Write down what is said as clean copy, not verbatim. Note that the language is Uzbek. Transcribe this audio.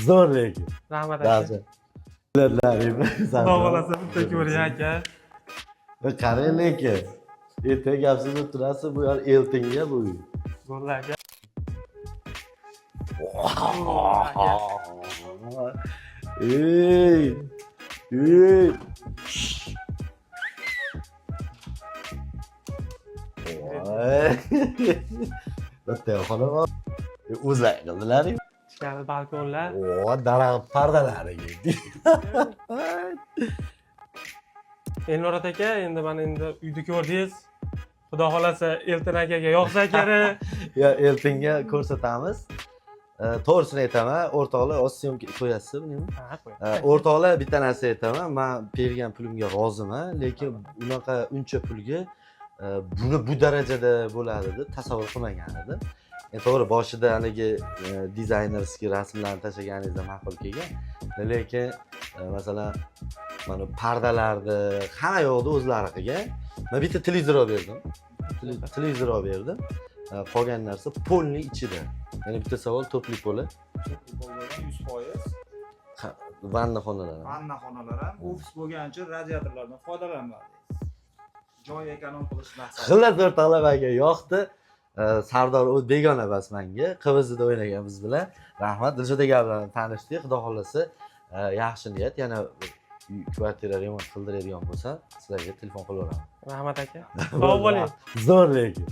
Zo'r lekin. Rahmat Darcha. aka. Biladlaring. Xudo xolasa bitta ko'ring aka. Qarang lekin. Ertaga gapsiz o'tirasiz, bu yer Eltinga bu. Bo'ldi aka. Ey! Ey! Bitta xona bor. O'zlar qildilar-ku. Ichkari balkonlar. Daraxt pardalari. Elnur aka, endi mana uyni ko'rdingiz. Xudo xolasa Elton akaga yoqsa kerak. Ya Eltinga ko'rsatamiz. To'g'risini aytaman, o'rtoqlar o'z syomka qo'yasiz buni. Ha, qo'y. O'rtoqlar bitta narsa aytaman, men bergan pulimga roziman, lekin unaqa uncha pulga buni bu darajada bo'ladi deb tasavvur qilmagan edim. To'g'ri, boshida haligi dizaynerskiy rasmlarni tashlaganingizda ma'qul kelgan. Lekin masalan, mana pardalarni hamma yo'qni o'zlari qilgan. Men bitta televizor olib berdim. Televizor olib berdim. Qolgan narsa polning ichida. Yana bitta savol, to'pli poli. 100%. Vanna xonalari. Vanna xonalar ham ofis bo'lgani uchun radiatorlardan foydalaniladi. Joy ekonom qilish maqsadida. Xullas o'rtoqlar menga yoqdi. Sardor o'z begona emas menga. Qivizida o'ynagan biz bilan. Rahmat. Dilshod aka bilan tanishdik. Xudo xolasa yaxshi niyat, yana kvartira remont qildiradigan bo'lsa, sizlarga telefon qilaveraman. Rahmat aka. Sog' bo'ling. Zo'r lekin.